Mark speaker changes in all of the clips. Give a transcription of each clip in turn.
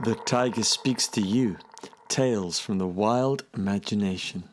Speaker 1: The Tiger Speaks to You. Tales from the Wild Imagination.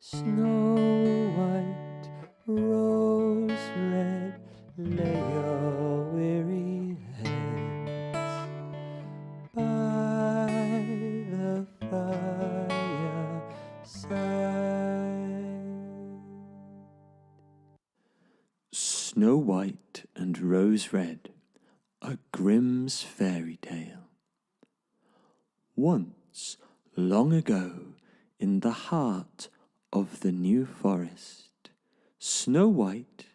Speaker 2: Snow white, rose red, lay your weary heads by the fireside. Snow White and Rose Red, a Grimm's fairy tale. Once, long ago, in the heart of the New Forest, Snow White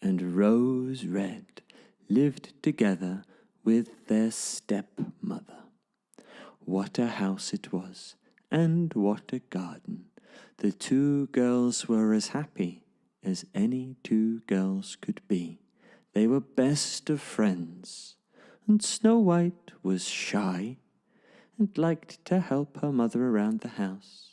Speaker 2: and Rose Red lived together with their stepmother. What a house it was, and what a garden! The two girls were as happy as any two girls could be. They were best of friends, and Snow White was shy and liked to help her mother around the house.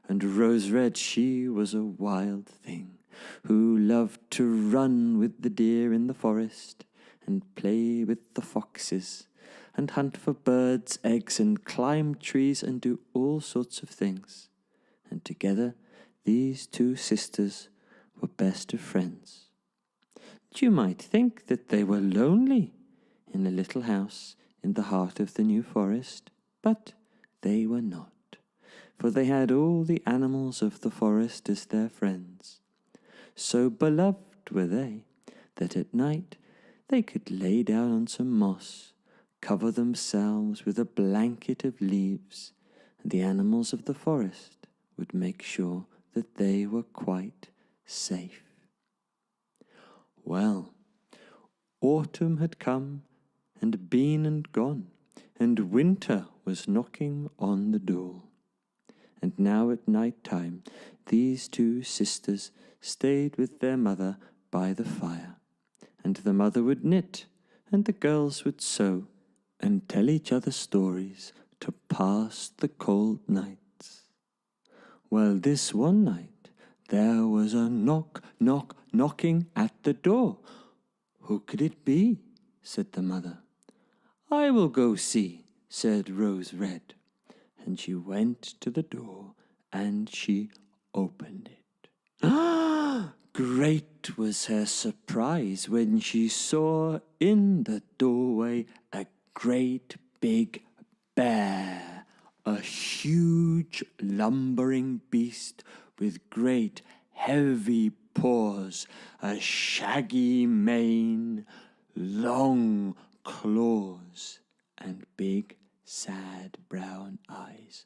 Speaker 2: And Rose Red, she was a wild thing, who loved to run with the deer in the forest, and play with the foxes, and hunt for birds' eggs, and climb trees, and do all sorts of things. And together these two sisters were best of friends. You might think that they were lonely in a little house in the heart of the New Forest, but they were not, for they had all the animals of the forest as their friends. So beloved were they, that at night they could lay down on some moss, cover themselves with a blanket of leaves, and the animals of the forest would make sure that they were quite safe. Well, autumn had come and been and gone, and winter was knocking on the door. And now at night time these two sisters stayed with their mother by the fire, and the mother would knit, and the girls would sew, and tell each other stories to pass the cold nights. Well, this one night there was a knocking at the door. Who could it be? Said the mother. I will go see, said Rose Red. And she went to the door, and she opened it. Ah! Great was her surprise when she saw in the doorway a great big bear, a huge lumbering beast with great heavy paws, a shaggy mane, long claws, and big sad brown eyes.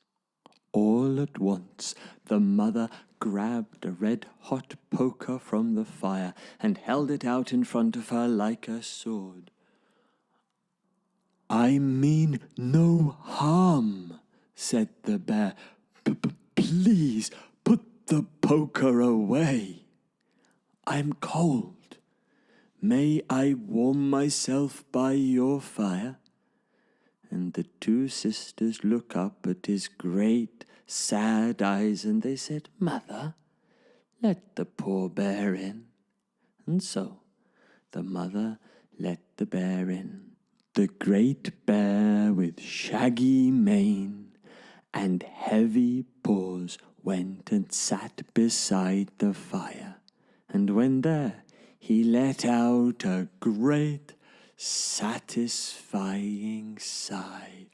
Speaker 2: All at once the mother grabbed a red-hot poker from the fire and held it out in front of her like a sword. I mean no harm, said the bear. Please put the poker away. I'm cold. May I warm myself by your fire? And the two sisters look up at his great sad eyes, and they said, Mother, let the poor bear in. And so the mother let the bear in. The great bear with shaggy mane and heavy paws went and sat beside the fire, and when there he let out a great satisfying sigh,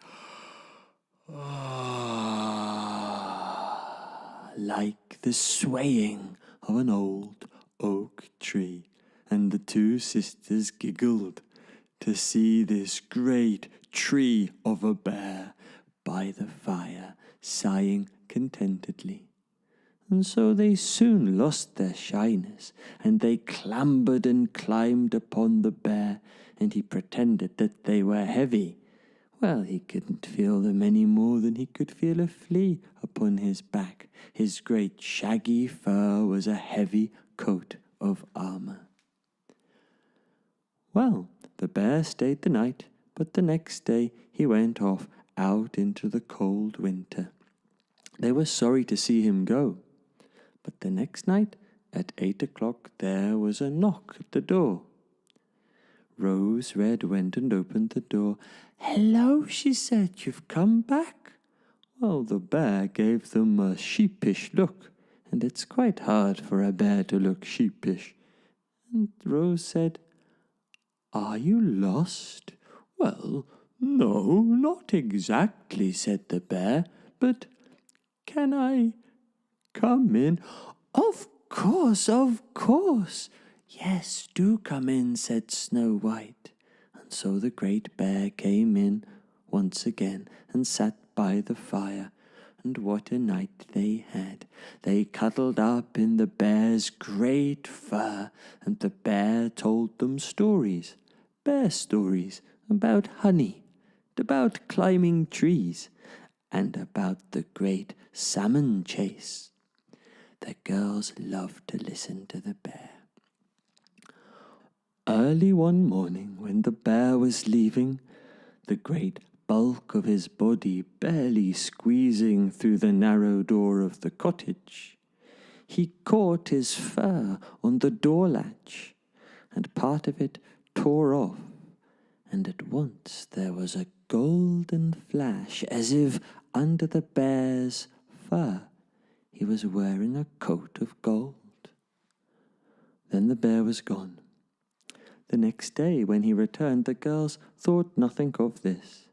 Speaker 2: like the swaying of an old oak tree. And the two sisters giggled to see this great tree of a bear by the fire, sighing contentedly. And so they soon lost their shyness, and they clambered and climbed upon the bear, and he pretended that they were heavy. Well, he couldn't feel them any more than he could feel a flea upon his back. His great shaggy fur was a heavy coat of armor. Well, the bear stayed the night, but the next day he went off out into the cold winter. They were sorry to see him go, but the next night at 8 o'clock there was a knock at the door. Rose Red went and opened the door. "Hello," she said, "you've come back?" Well, the bear gave them a sheepish look, and it's quite hard for a bear to look sheepish. And Rose said, "Are you lost?" "Well, no, not exactly," said the bear, "but can I come in?" Of course, of course." "Yes, do come in," said Snow White. And so the great bear came in once again and sat by the fire. And what a night they had! They cuddled up in the bear's great fur, and the bear told them stories, bear stories, about honey, about climbing trees, and about the great salmon chase. The girls loved to listen to the bear. Early one morning, when the bear was leaving, the great bulk of his body barely squeezing through the narrow door of the cottage, he caught his fur on the door latch, and part of it tore off, and at once there was a golden flash, as if under the bear's fur he was wearing a coat of gold. Then the bear was gone. The next day, when he returned, the girls thought nothing of this,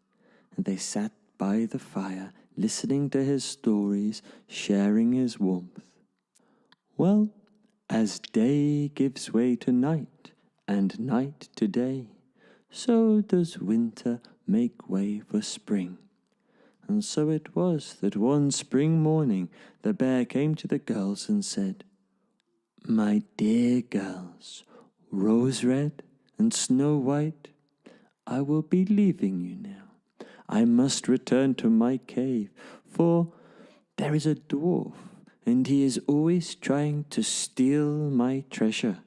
Speaker 2: and they sat by the fire, listening to his stories, sharing his warmth. Well, as day gives way to night, and night to day, so does winter make way for spring. And so it was that one spring morning the bear came to the girls and said, "My dear girls, Rose Red and Snow White, I will be leaving you now. I must return to my cave, for there is a dwarf, and he is always trying to steal my treasure.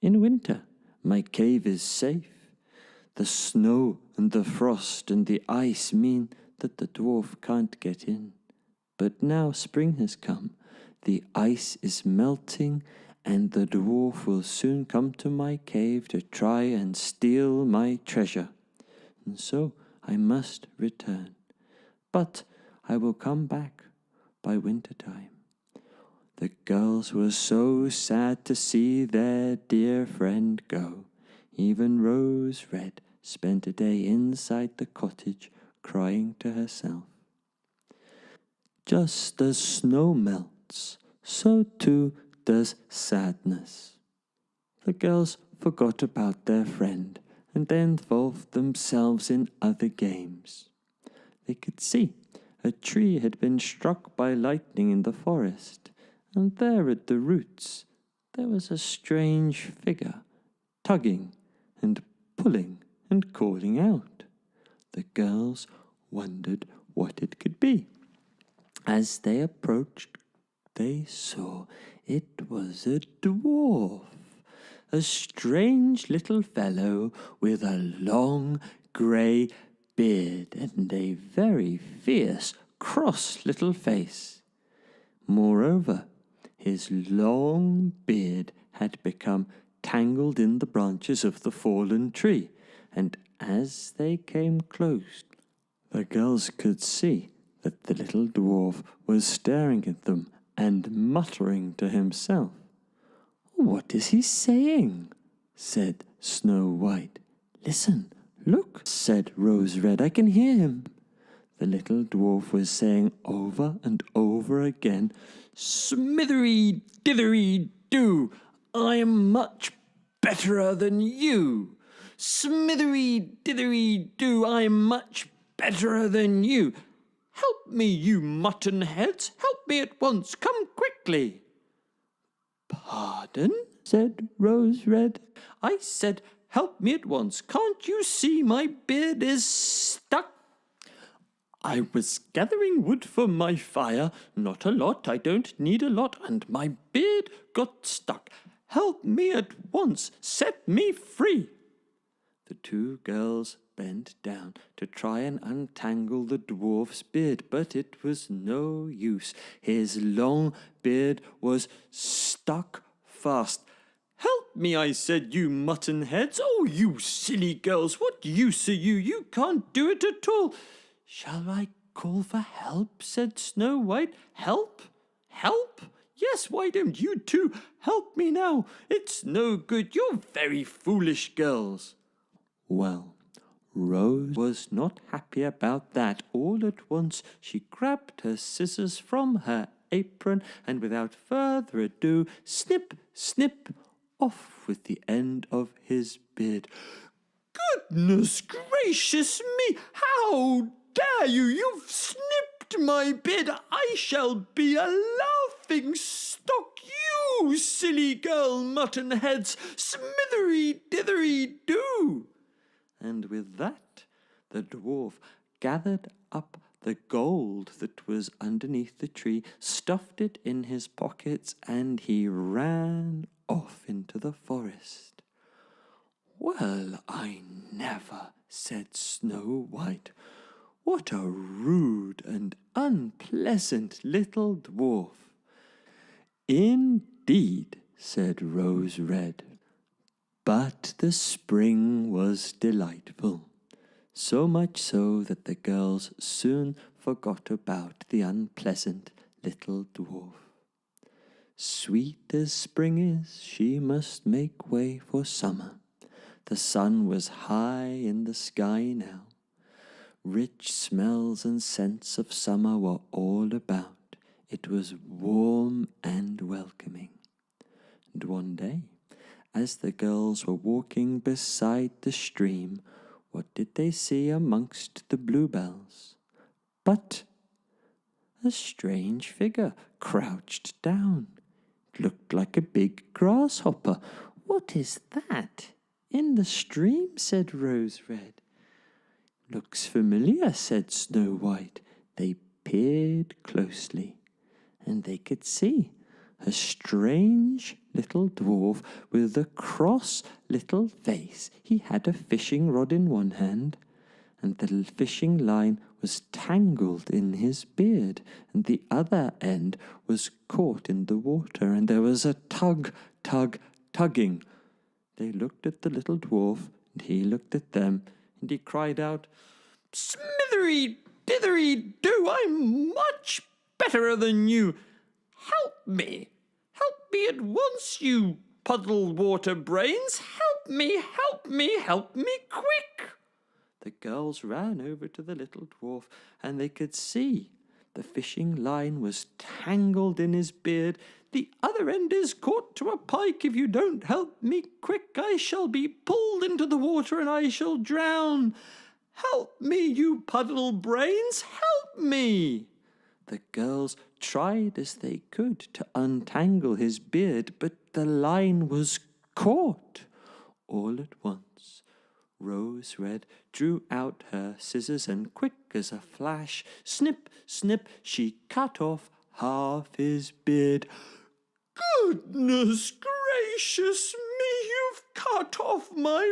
Speaker 2: In winter, my cave is safe. The snow and the frost and the ice mean that the dwarf can't get in. But now spring has come, the ice is melting, and the dwarf will soon come to my cave to try and steal my treasure. And so I must return. But I will come back by winter time." The girls were so sad to see their dear friend go. Even Rose Red spent a day inside the cottage crying to herself. Just as snow melts, so too does sadness. The girls forgot about their friend, and they involved themselves in other games. They could see a tree had been struck by lightning in the forest, and there at the roots there was a strange figure, tugging and pulling and calling out. The girls wondered what it could be. As they approached, they saw it was a dwarf, a strange little fellow with a long grey beard and a very fierce, cross little face. Moreover, his long beard had become tangled in the branches of the fallen tree, and as they came close, the girls could see that the little dwarf was staring at them and muttering to himself. "What is he saying?" said Snow White. "Listen, look," said Rose Red, "I can hear him." The little dwarf was saying over and over again, "Smithery, dithery, do, I'm much betterer than you. Smithery, dithery, do, I'm much betterer than you. Help me, you mutton heads, help me at once, come quickly." "Pardon?" said Rose Red. "I said, help me at once. Can't you see my beard is stuck?" "I was gathering wood for my fire, not a lot, I don't need a lot, and my beard got stuck. Help me at once, set me free." The two girls bent down to try and untangle the dwarf's beard, but it was no use. His long beard was stuck fast. "Help me, I said, you mutton heads. Oh, you silly girls, what use are you? You can't do it at all. Shall I call for help? Said Snow White. Help? Help? Yes, why don't you two help me now? It's no good. You're very foolish girls. Well, Rose was not happy about that. All at once she grabbed her scissors from her apron and without further ado, snip, snip, off with the end of his beard. Goodness gracious me! How dare you! You've snipped my beard! I shall be a laughing stock, you silly girl mutton heads! Smithery dithery do! And with that, the dwarf gathered up the gold that was underneath the tree, stuffed it in his pockets, and he ran off into the forest. Well, I never, said Snow White. What a rude and unpleasant little dwarf. Indeed, said Rose Red. But the spring was delightful, so much so that the girls soon forgot about the unpleasant little dwarf. Sweet as spring is, she must make way for summer. The sun was high in the sky now. Rich smells and scents of summer were all about. It was warm and welcoming. And one day, as the girls were walking beside the stream, what did they see amongst the bluebells? But a strange figure crouched down. It looked like a big grasshopper. What is that? In the stream, said Rose Red. Looks familiar, said Snow White. They peered closely, and they could see a strange little dwarf with a cross little face. He had a fishing rod in one hand, and the fishing line was tangled in his beard, and the other end was caught in the water, and there was a tugging. They looked at the little dwarf, and he looked at them, and he cried out, Smithery dithery do, I'm much betterer than you. Help me! Help me at once, you puddle water brains! Help me, help me, help me quick! The girls ran over to the little dwarf, and they could see the fishing line was tangled in his beard. The other end is caught to a pike. If you don't help me quick, I shall be pulled into the water, and I shall drown. Help me, you puddle brains, help me! The girls tried as they could to untangle his beard, but the line was caught. All at once, Rose Red drew out her scissors, and quick as a flash, snip, snip, she cut off half his beard. Goodness gracious me, you've cut off my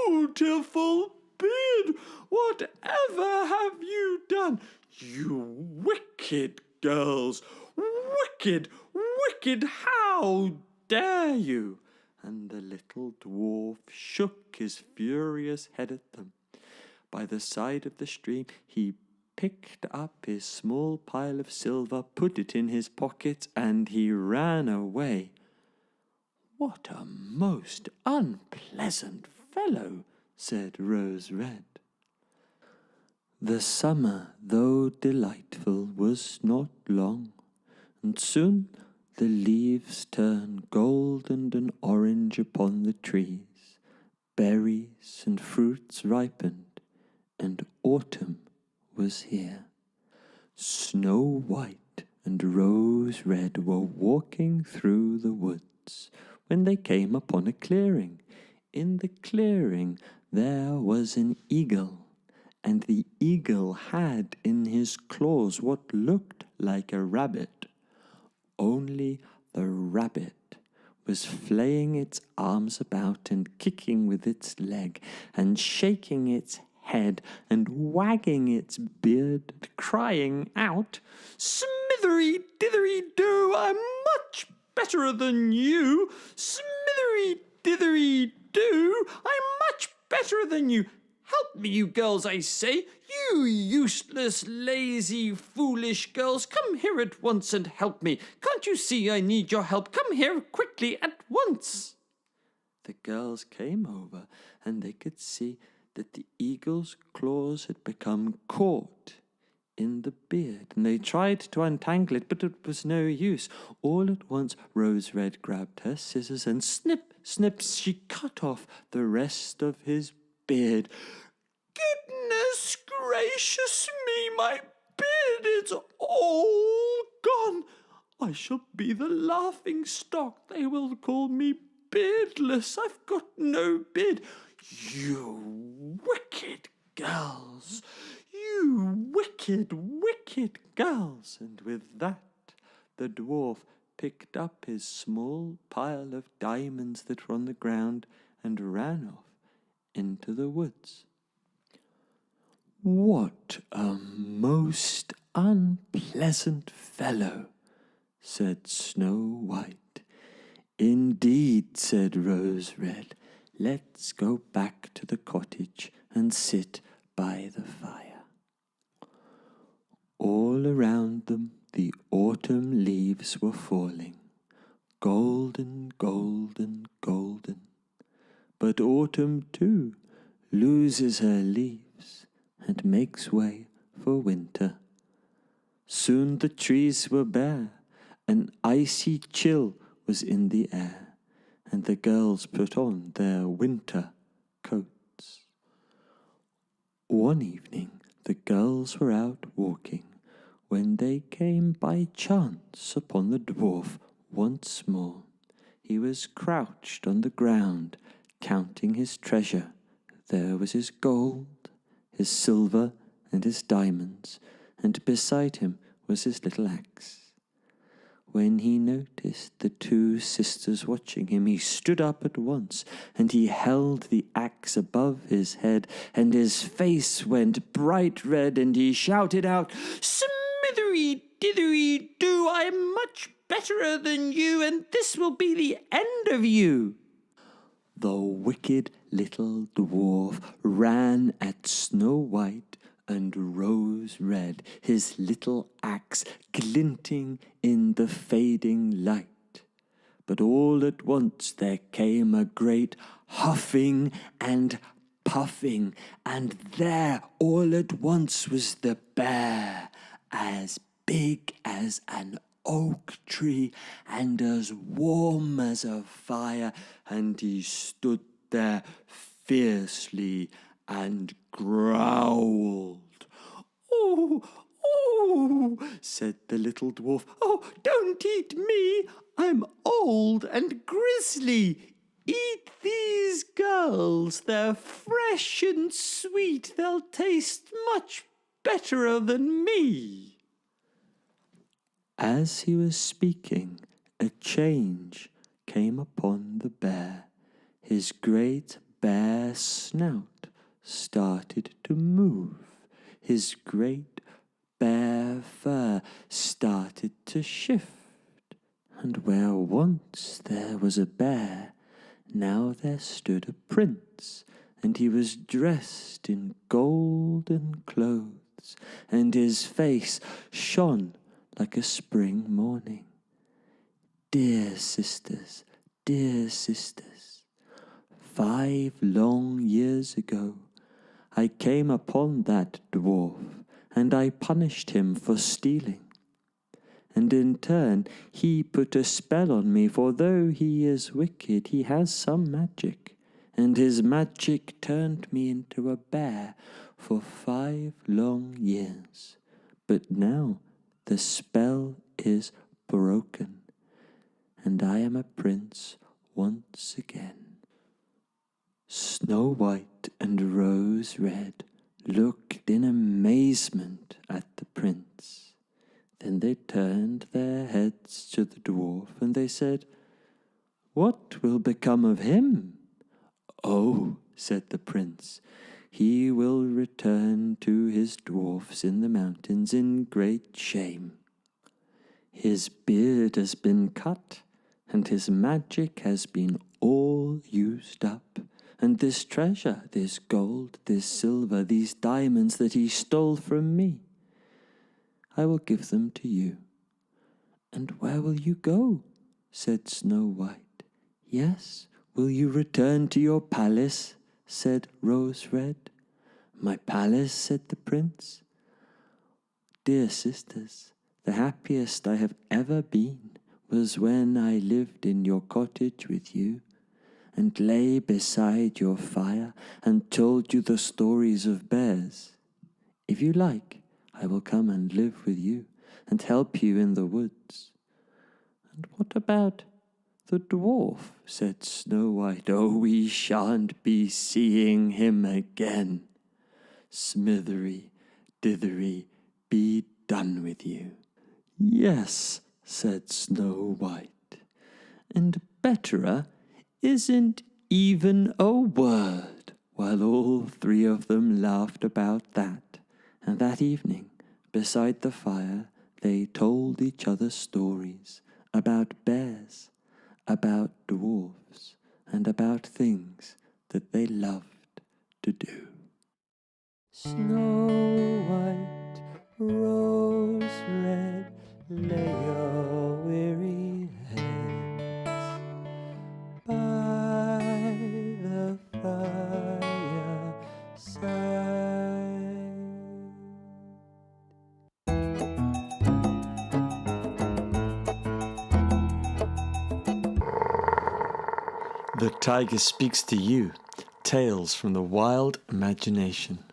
Speaker 2: beautiful beard! Whatever have you done? You wicked girls! Wicked, wicked! How dare you? And the little dwarf shook his furious head at them. By the side of the stream he picked up his small pile of silver, put it in his pocket, and he ran away. What a most unpleasant fellow, said Rose Red. The summer, though delightful, was not long, and soon the leaves turned golden and orange upon the trees. Berries and fruits ripened, and autumn was here. Snow White and Rose Red were walking through the woods when they came upon a clearing. In the clearing there was an eagle, and the eagle had in his claws what looked like a rabbit. Only the rabbit was flaying its arms about and kicking with its leg and shaking its head and wagging its beard, crying out, Smithery dithery do, I'm much betterer than you. Smithery than you. Help me, you girls, I say. You useless, lazy, foolish girls, come here at once and help me. Can't you see I need your help? Come here quickly at once. The girls came over, and they could see that the eagle's claws had become caught in the beard, and they tried to untangle it, but it was no use. All at once Rose Red grabbed her scissors, and snip, snip, she cut off the rest of his beard. Goodness gracious me, my beard is all gone. I shall be the laughing stock. They will call me beardless. I've got no beard. You wicked girls! You wicked, wicked girls! And with that, the dwarf picked up his small pile of diamonds that were on the ground and ran off into the woods. What a most unpleasant fellow, said Snow White. Indeed, said Rose Red. Let's go back to the cottage and sit by the fire. All around them the autumn leaves were falling, golden, golden, golden. But autumn too loses her leaves and makes way for winter. Soon the trees were bare, an icy chill was in the air, and the girls put on their winter coats. One evening the girls were out walking when they came by chance upon the dwarf once more. He was crouched on the ground, counting his treasure. There was his gold, his silver, and his diamonds, and beside him was his little axe. When he noticed the two sisters watching him, he stood up at once, and he held the axe above his head, and his face went bright red, and he shouted out, "Smithery-dithery-do, I'm much betterer than you, and this will be the end of you." The wicked little dwarf ran at Snow White and Rose Red, his little axe glinting in the fading light. But all at once there came a great huffing and puffing, and there all at once was the bear, as big as an oak tree and as warm as a fire, and he stood there fiercely and growled. "Oh, oh," said the little dwarf. "Oh, don't eat me. I'm old and grisly. Eat these girls. They're fresh and sweet. They'll taste much betterer than me." As he was speaking, a change came upon the bear. His great bare snout started to move. His great bare fur started to shift. And where once there was a bear, now there stood a prince, and he was dressed in golden clothes, and his face shone like a spring morning. Dear sisters, 5 long years ago, I came upon that dwarf, and I punished him for stealing. And in turn he put a spell on me, for though he is wicked, he has some magic, and his magic turned me into a bear for 5 long years. But now the spell is broken, and I am a prince once again." Snow White and Rose Red looked in amazement at the prince. Then they turned their heads to the dwarf, and they said, "What will become of him?" "Oh," said the prince, "he will return to his dwarfs in the mountains in great shame. His beard has been cut, and his magic has been all used up, And this treasure, this gold, this silver, these diamonds that he stole from me, I will give them to you. And where will you go? Said Snow White. Yes, will you return to your palace? Said Rose Red. My palace, said the prince. Dear sisters, the happiest I have ever been was when I lived in your cottage with you, and lay beside your fire and told you the stories of bears. If you like, I will come and live with you and help you in the woods. And what about the dwarf? Said Snow White. Oh, we shan't be seeing him again. Smithery, dithery, be done with you. Yes, said Snow White, and betterer isn't even a word, while all three of them laughed about that. And that evening, beside the fire, they told each other stories about bears, about dwarfs, and about things that they loved to do. Snow White, Rose Red, lay your weary heads by the fireside.
Speaker 1: The Tiger Speaks to You. Tales from the Wild Imagination.